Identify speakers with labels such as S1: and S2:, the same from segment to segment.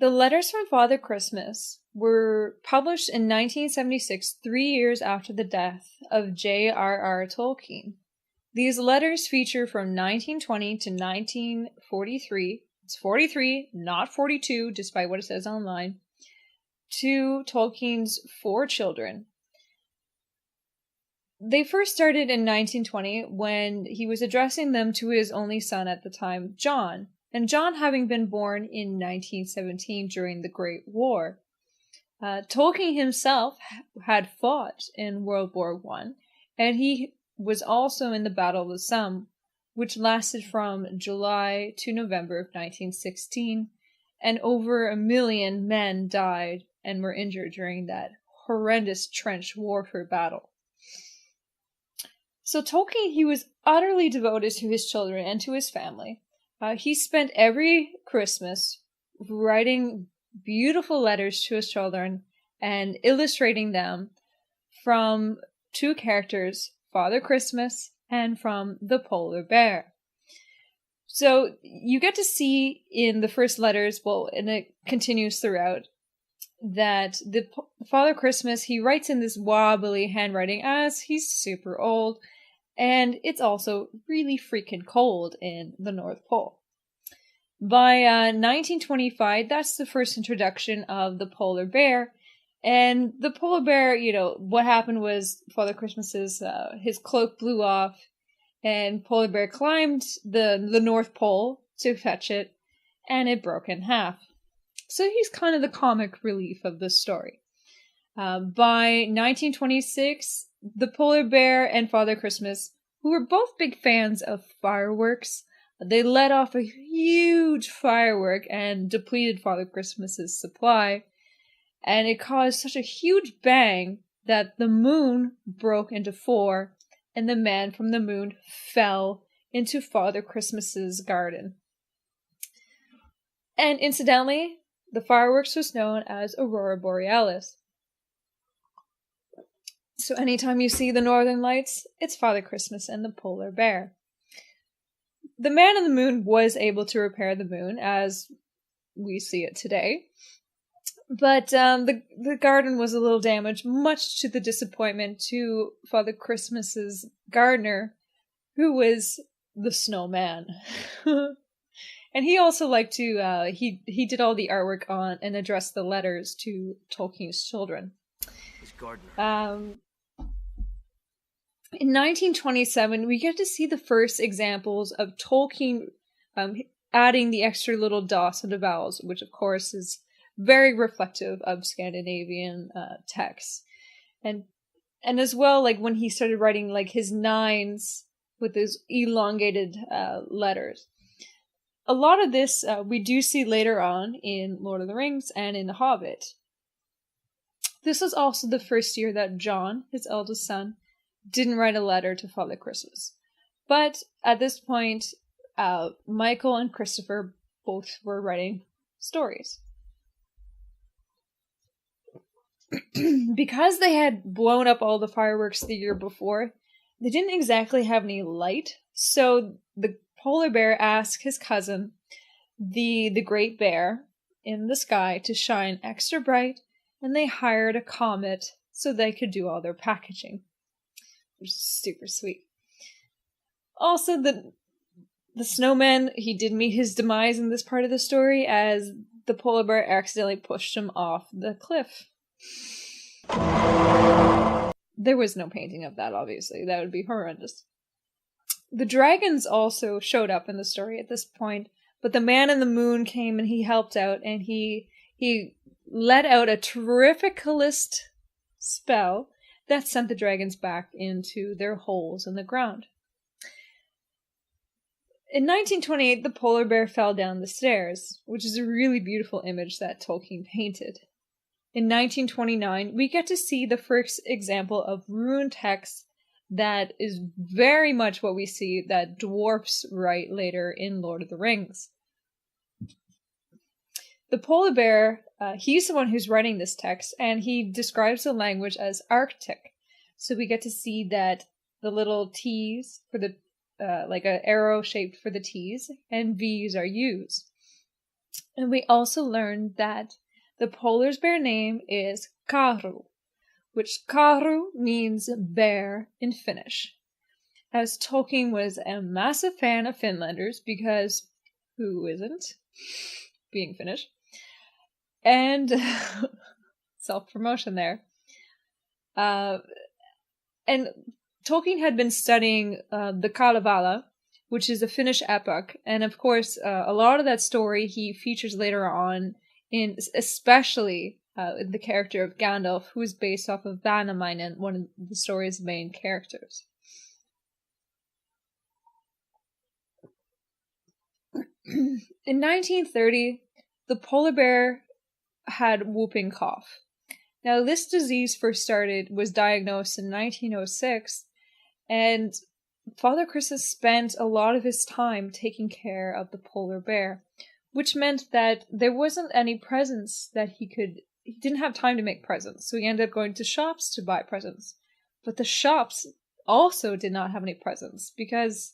S1: The Letters from Father Christmas were published in 1976, 3 years after the death of J.R.R. Tolkien. These letters feature from 1920 to 1943. It's 43, not 42, despite what it says online, to Tolkien's 4 children. They first started in 1920 when he was addressing them to his only son at the time, John, and John having been born in 1917 during the Great War. Tolkien himself had fought in World War I, and he was also in the Battle of the Somme, which lasted from July to November of 1916, and over 1 million men died and were injured during that horrendous trench warfare battle. So Tolkien, he was utterly devoted to his children and to his family. He spent every Christmas writing beautiful letters to his children and illustrating them from 2 characters, Father Christmas and from the polar bear. So you get to see in the first letters, well, and it continues throughout, that the Father Christmas, he writes in this wobbly handwriting as he's super old, and it's also really freaking cold in the North Pole. By 1925, that's the first introduction of the polar bear. And the polar bear, what happened was Father Christmas's, his cloak blew off, and polar bear climbed the North Pole to fetch it, and it broke in half. So he's kind of the comic relief of this story. By 1926, the polar bear and Father Christmas, who were both big fans of fireworks, they let off a huge firework and depleted Father Christmas's supply, and it caused such a huge bang that the moon broke into 4, and the man from the moon fell into Father Christmas's garden. And incidentally, the fireworks was known as Aurora Borealis. So anytime you see the Northern Lights, it's Father Christmas and the polar bear. The man in the moon was able to repair the moon as we see it today. But the garden was a little damaged, much to the disappointment to Father Christmas's gardener, who was the snowman. And he also liked to, he did all the artwork on and addressed the letters to Tolkien's children.
S2: His gardener.
S1: In 1927, we get to see the first examples of Tolkien adding the extra little dots and the vowels, which of course is very reflective of Scandinavian texts. And as well, like when he started writing like his 9s with his elongated letters. A lot of this we do see later on in Lord of the Rings and in The Hobbit. This was also the first year that John, his eldest son, didn't write a letter to Father Christmas. But at this point, Michael and Christopher both were writing stories. Because they had blown up all the fireworks the year before, they didn't exactly have any light, so the polar bear asked his cousin, the Great Bear, in the sky to shine extra bright, and they hired a comet so they could do all their packaging. Which is super sweet. Also, the snowman, he did meet his demise in this part of the story as the polar bear accidentally pushed him off the cliff. There was no painting of that, obviously. That would be horrendous. The dragons also showed up in the story at this point, but the man in the moon came and he helped out, and he let out a terrificalist spell that sent the dragons back into their holes in the ground. In 1928, the polar bear fell down the stairs, which is a really beautiful image that Tolkien painted. In 1929, we get to see the first example of rune text that is very much what we see that dwarfs write later in Lord of the Rings. The polar bear, he's the one who's writing this text, and he describes the language as Arctic. So we get to see that the little T's for the, like an arrow shaped for the T's, and V's are U's. And we also learned that the polar bear name is Karu, which Karu means bear in Finnish. As Tolkien was a massive fan of Finlanders, because who isn't, being Finnish? And self-promotion there. And Tolkien had been studying the Kalevala, which is a Finnish epic, and of course, a lot of that story he features later on in, especially the character of Gandalf, who is based off of Vainamoinen, one of the story's main characters. In 1930, the polar bear had whooping cough. Now, this disease was diagnosed in 1906, and Father Christmas spent a lot of his time taking care of the polar bear, which meant that there wasn't any presents that he didn't have time to make presents, so he ended up going to shops to buy presents. But the shops also did not have any presents, because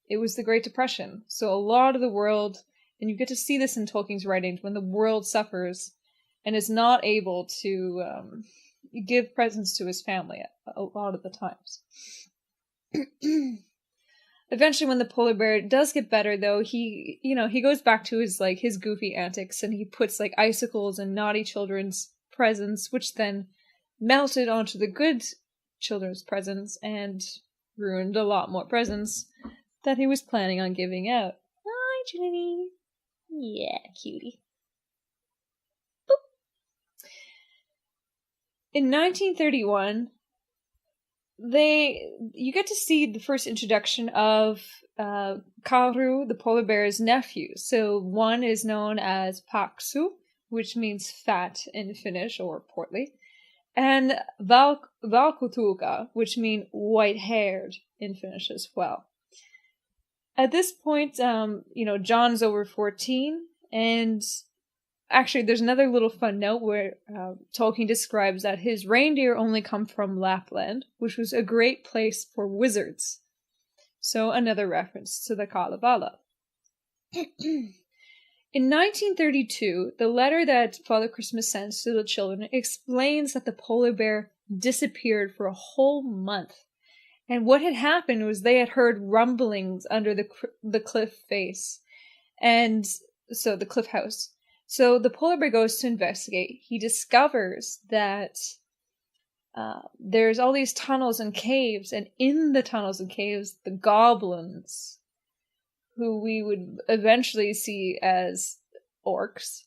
S1: it was the Great Depression. So a lot of the world, and you get to see this in Tolkien's writings, when the world suffers and is not able to give presents to his family a lot of the times. Eventually, when the polar bear does get better, though, he goes back to his goofy antics, and he puts icicles in naughty children's presents, which then melted onto the good children's presents and ruined a lot more presents that he was planning on giving out. Hi, Trinity. Yeah, cutie. Boop. In 1931, you get to see the first introduction of Karu, the polar bear's nephew. So one is known as Paksu, which means fat in Finnish or portly, and Valkotuka, which means white-haired in Finnish as well. At this point, John's over 14, and actually there's another little fun note where Tolkien describes that his reindeer only come from Lapland, which was a great place for wizards. So another reference to the Kalevala. In 1932, the letter that Father Christmas sends to the children explains that the polar bear disappeared for a whole month. And what had happened was they had heard rumblings under the cliff face, and so the cliff house. So the polar bear goes to investigate. He discovers that there's all these tunnels and caves, and in the tunnels and caves, the goblins, who we would eventually see as orcs,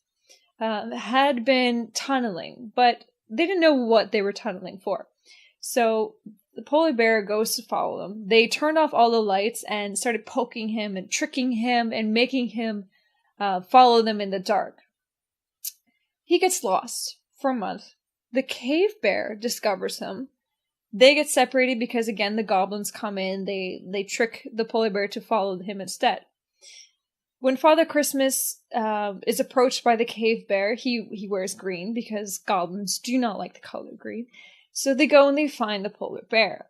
S1: had been tunneling, but they didn't know what they were tunneling for. So the polar bear goes to follow them. They turned off all the lights and started poking him and tricking him and making him follow them in the dark. He gets lost for a month. The cave bear discovers him. They get separated because, again, the goblins come in. They trick the polar bear to follow him instead. When Father Christmas is approached by the cave bear, he wears green because goblins do not like the color green. So they go and they find the polar bear.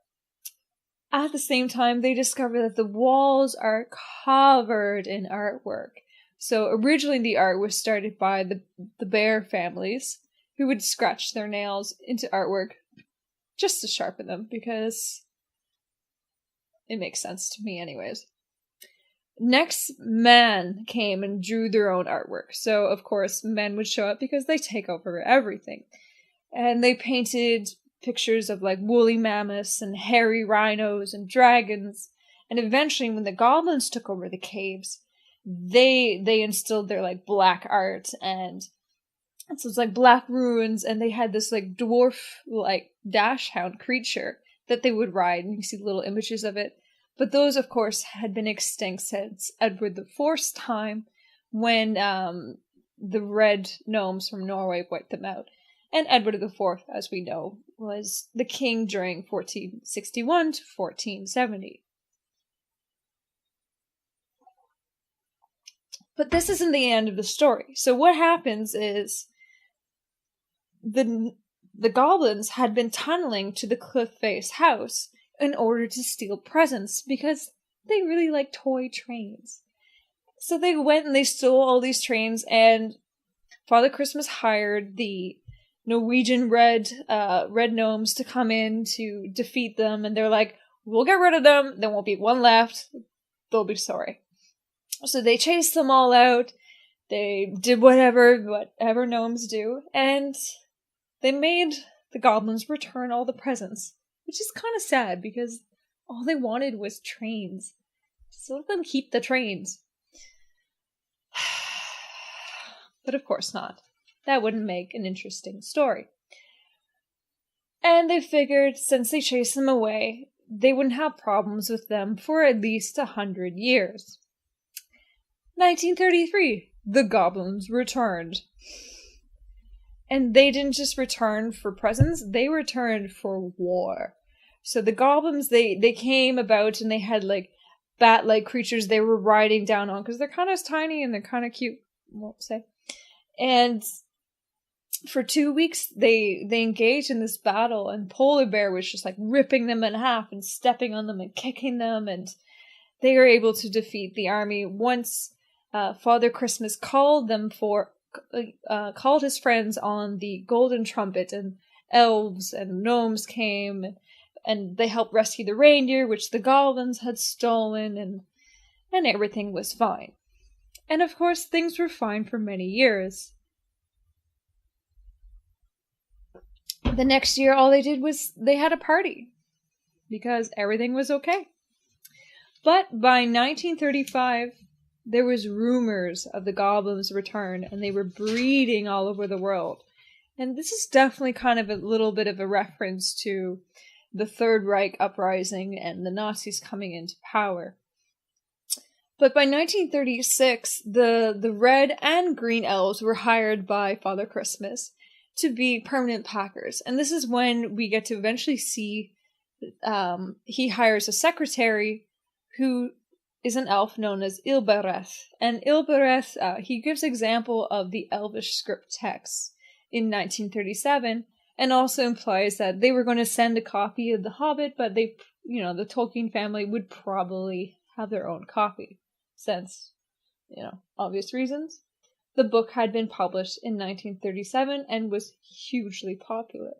S1: At the same time, they discover that the walls are covered in artwork. So originally the art was started by the bear families, who would scratch their nails into artwork just to sharpen them, because it makes sense to me anyways. Next, men came and drew their own artwork. So, of course, men would show up because they take over everything. And they painted pictures of woolly mammoths and hairy rhinos and dragons. And eventually, when the goblins took over the caves, they instilled their black art, and so it's black ruins, and they had this dwarf dashhound creature that they would ride, and you see little images of it. But those, of course, had been extinct since Edward IV's time, when the red gnomes from Norway wiped them out. And Edward IV, as we know, was the king during 1461 to 1470. But this isn't the end of the story. So what happens is the goblins had been tunneling to the cliff face house in order to steal presents, because they really like toy trains. So they went and they stole all these trains, and Father Christmas hired the Norwegian red gnomes to come in to defeat them, and they're like, we'll get rid of them, there won't be one left, they'll be sorry. So they chased them all out, they did whatever gnomes do, and they made the goblins return all the presents, which is kind of sad because all they wanted was trains. Just let them keep the trains. But of course not. That wouldn't make an interesting story. And they figured since they chased them away, they wouldn't have problems with them for at least 100 years. 1933, the goblins returned. And they didn't just return for presents, they returned for war. So the goblins, they came about and they had like bat-like creatures they were riding down on, because they're kind of tiny and they're kind of cute, won't say. And for 2 weeks, they engaged in this battle, and Polar Bear was just like ripping them in half and stepping on them and kicking them, and they were able to defeat the army. Once Father Christmas called his friends on the golden trumpet, and elves and gnomes came, and they helped rescue the reindeer, which the goblins had stolen, and everything was fine. And of course, things were fine for many years. The next year, all they did was they had a party, because everything was okay. But by 1935, there was rumors of the goblins' return, and they were breeding all over the world. And this is definitely kind of a little bit of a reference to the Third Reich uprising and the Nazis coming into power. But by 1936, the red and green elves were hired by Father Christmas to be permanent packers. And this is when we get to eventually see he hires a secretary who is an elf known as Ilbereth. And Ilbereth, he gives example of the Elvish script text in 1937, and also implies that they were going to send a copy of The Hobbit, but the Tolkien family would probably have their own copy, since, obvious reasons. The book had been published in 1937 and was hugely popular.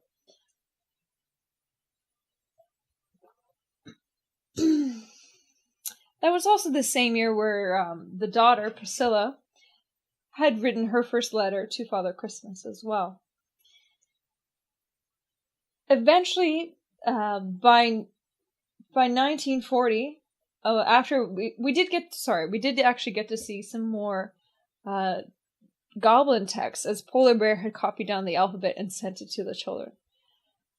S1: That was also the same year where the daughter, Priscilla, had written her first letter to Father Christmas as well. Eventually, by 1940, after we did actually get to see some more goblin texts, as Polar Bear had copied down the alphabet and sent it to the children.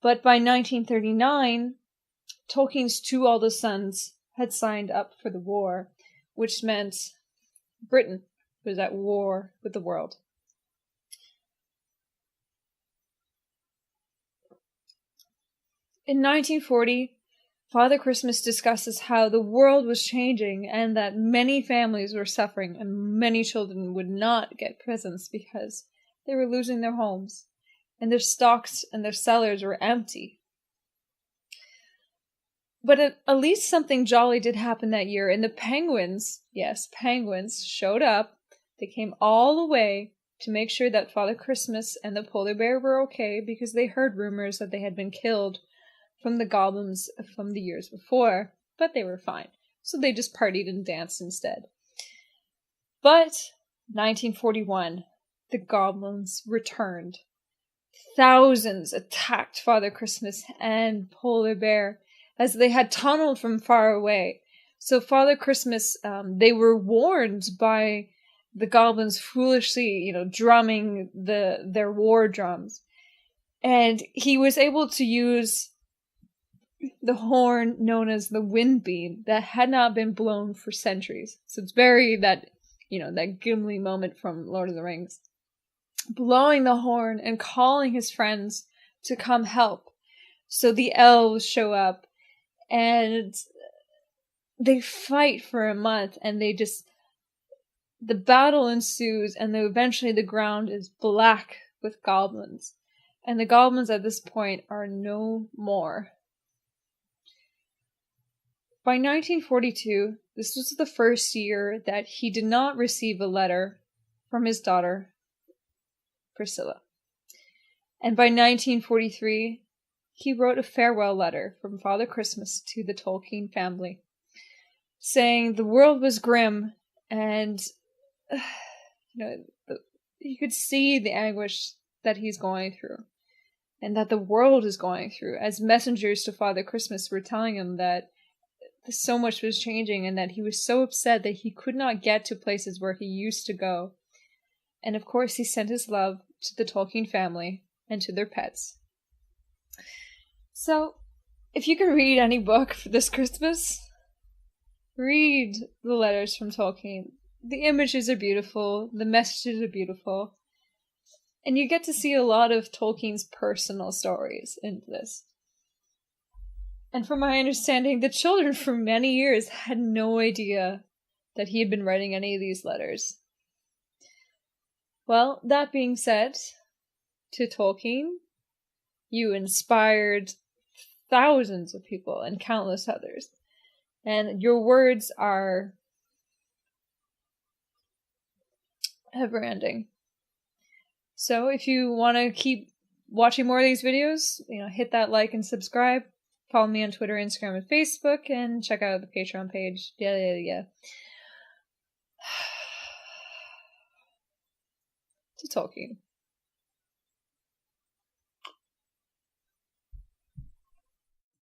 S1: But by 1939, Tolkien's two oldest sons had signed up for the war, which meant Britain was at war with the world. In 1940, Father Christmas discusses how the world was changing and that many families were suffering and many children would not get presents because they were losing their homes and their stocks and their cellars were empty. But at least something jolly did happen that year, and the penguins, yes, penguins, showed up. They came all the way to make sure that Father Christmas and the Polar Bear were okay, because they heard rumors that they had been killed from the goblins from the years before, but they were fine. So they just partied and danced instead. But 1941, the goblins returned. Thousands attacked Father Christmas and Polar Bear as they had tunneled from far away. So Father Christmas, they were warned by the goblins foolishly, drumming their war drums. And he was able to use the horn known as the wind beam that had not been blown for centuries. So it's very that Gimli moment from Lord of the Rings. Blowing the horn and calling his friends to come help. So the elves show up and they fight for a month, and the battle ensues, and eventually the ground is black with goblins. And the goblins at this point are no more. By 1942, this was the first year that he did not receive a letter from his daughter, Priscilla. And by 1943, he wrote a farewell letter from Father Christmas to the Tolkien family, saying the world was grim and you could see the anguish that he's going through and that the world is going through, as messengers to Father Christmas were telling him that so much was changing and that he was so upset that he could not get to places where he used to go. And of course, he sent his love to the Tolkien family and to their pets. So, if you can read any book for this Christmas, read the letters from Tolkien. The images are beautiful, the messages are beautiful, and you get to see a lot of Tolkien's personal stories in this. And from my understanding, the children for many years had no idea that he had been writing any of these letters. Well, that being said, to Tolkien, you inspired thousands of people and countless others. And your words are ever-ending. So if you want to keep watching more of these videos, hit that like and subscribe. Follow me on Twitter, Instagram, and Facebook, and check out the Patreon page. Yeah. To Tolkien.